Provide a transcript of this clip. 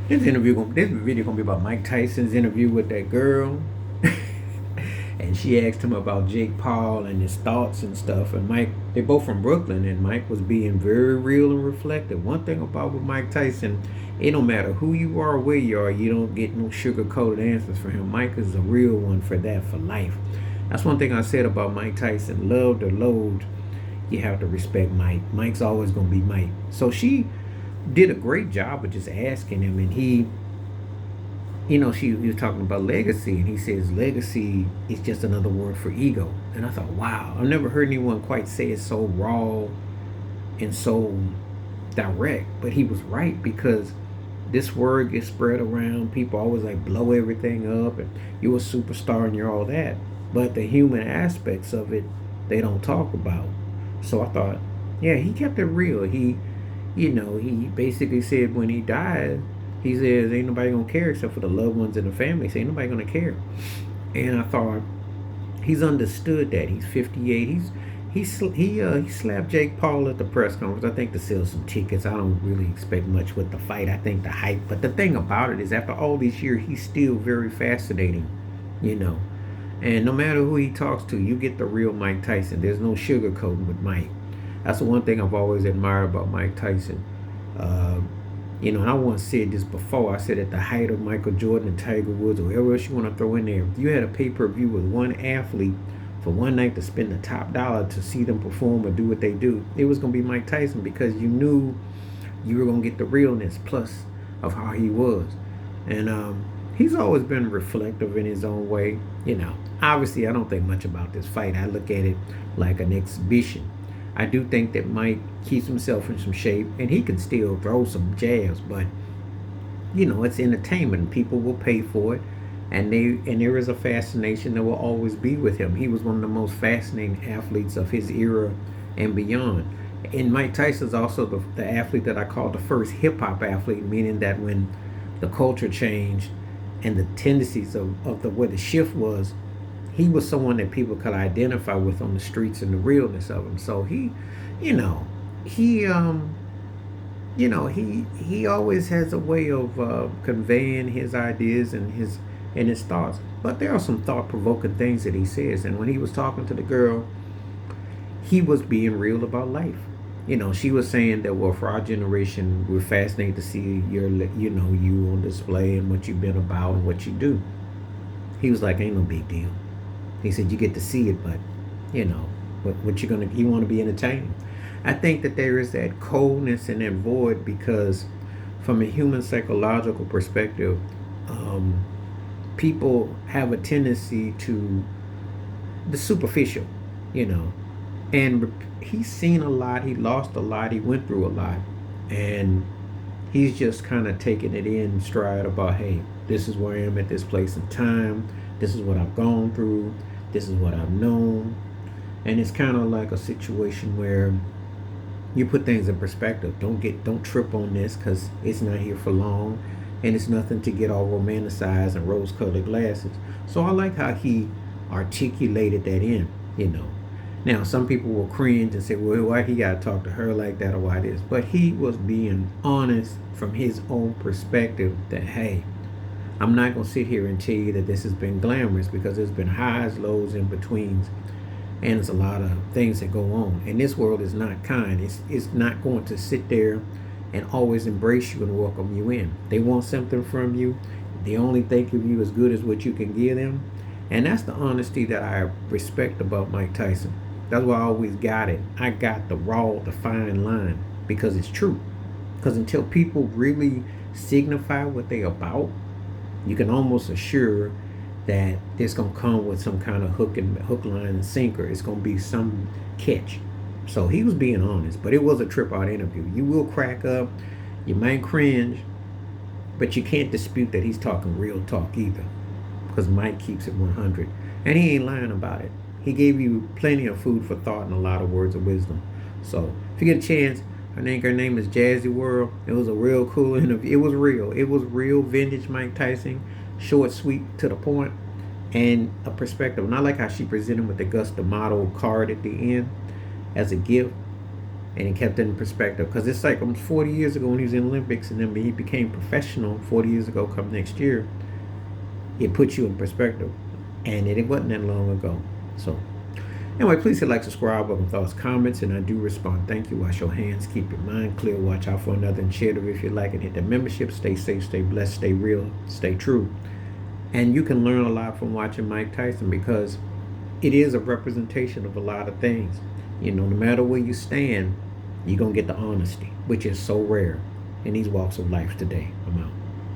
This video gonna be about Mike Tyson's interview with that girl, and she asked him about Jake Paul and his thoughts and stuff. And Mike, they're both from Brooklyn, and Mike was being very real and reflective. One thing about with Mike Tyson, it don't matter who you are or where you are, you don't get no sugar coated answers for him. Mike is a real one for that for life. That's one thing I said about Mike Tyson. Loved or loathed, you have to respect Mike. Mike's always gonna be Mike. So she did a great job of just asking him, and he was talking about legacy, and he says legacy is just another word for ego. And I thought, wow, I've never heard anyone quite say it so raw and so direct. But he was right, because this word gets spread around. People always like blow everything up, and you're a superstar and you're all that. But the human aspects of it, they don't talk about. So I thought, yeah, he kept it real. He basically said when he died, he says ain't nobody gonna care except for the loved ones and the family. So ain't nobody gonna care. And I thought he's understood that. He's 58. He slapped Jake Paul at the press conference. I think to sell some tickets. I don't really expect much with the fight. I think the hype. But the thing about it is, after all these years, he's still very fascinating. You know. And no matter who he talks to, you get the real Mike Tyson. There's no sugarcoating with Mike. That's the one thing I've always admired about Mike Tyson. Uh, and I once said this before. I said at the height of Michael Jordan and Tiger Woods, or whoever else you want to throw in there, if you had a pay-per-view with one athlete for one night to spend the top dollar to see them perform or do what they do, it was going to be Mike Tyson, because you knew you were going to get the realness plus of how he was. And he's always been reflective in his own way. Obviously, I don't think much about this fight. I look at it like an exhibition. I do think that Mike keeps himself in some shape, and he can still throw some jabs, but it's entertainment. People will pay for it, and there is a fascination that will always be with him. He was one of the most fascinating athletes of his era and beyond. And Mike Tyson's also the athlete that I call the first hip hop athlete, meaning that when the culture changed and the tendencies of the where the shift was, he was someone that people could identify with on the streets and the realness of him. So you know, he he always has a way of conveying his ideas and his thoughts. But there are some thought provoking things that he says. And when he was talking to the girl, he was being real about life. She was saying that, well, for our generation, we're fascinated to see you on display and what you've been about and what you do. He was like, ain't no big deal. He said you get to see it, but you know, you want to be entertained. I think that there is that coldness and that void because, from a human psychological perspective, um, people have a tendency to the superficial, you know, and he's seen a lot, he lost a lot, he went through a lot, and he's just kind of taking it in stride about, hey, this is where I am at this place and time, this is what I've gone through, this is what I've known. And it's kind of like a situation where you put things in perspective. Don't trip on this, because it's not here for long, and it's nothing to get all romanticized and rose-colored glasses. So I like how he articulated that in, you know. Now some people will cringe and say, well, why he got to talk to her like that, or why this? But he was being honest from his own perspective that, hey, I'm not going to sit here and tell you that this has been glamorous, because there's been highs, lows, in betweens, and there's a lot of things that go on. And this world is not kind. It's not going to sit there and always embrace you and welcome you in. They want something from you. They only think of you as good as what you can give them. And that's the honesty that I respect about Mike Tyson. That's why I always got it. I got the raw, the fine line, because it's true. Because until people really signify what they about, you can almost assure that it's gonna come with some kind of hook, line, and sinker. It's gonna be some catch. So he was being honest, but it was a trip out interview. You will crack up, you might cringe, but you can't dispute that he's talking real talk either, because Mike keeps it 100, and he ain't lying about it. He gave you plenty of food for thought and a lot of words of wisdom. So if you get a chance, her name is Jazzy World. It was a real cool interview. It was real. It was real vintage Mike Tyson, short, sweet, to the point, and a perspective. And I like how she presented with the Gus D'Amato card at the end as a gift. And he kept it in perspective, because it's like almost 40 years ago when he was in the Olympics, and then he became professional 40 years ago. Come next year, it puts you in perspective, and it wasn't that long ago. So anyway, please hit like, subscribe, welcome thoughts, comments, and I do respond. Thank you. Wash your hands, keep your mind clear, watch out for another, and share it if you like it. Hit the membership. Stay safe, stay blessed, stay real, stay true. And you can learn a lot from watching Mike Tyson, because it is a representation of a lot of things. No matter where you stand, you're going to get the honesty, which is so rare in these walks of life today. I'm out.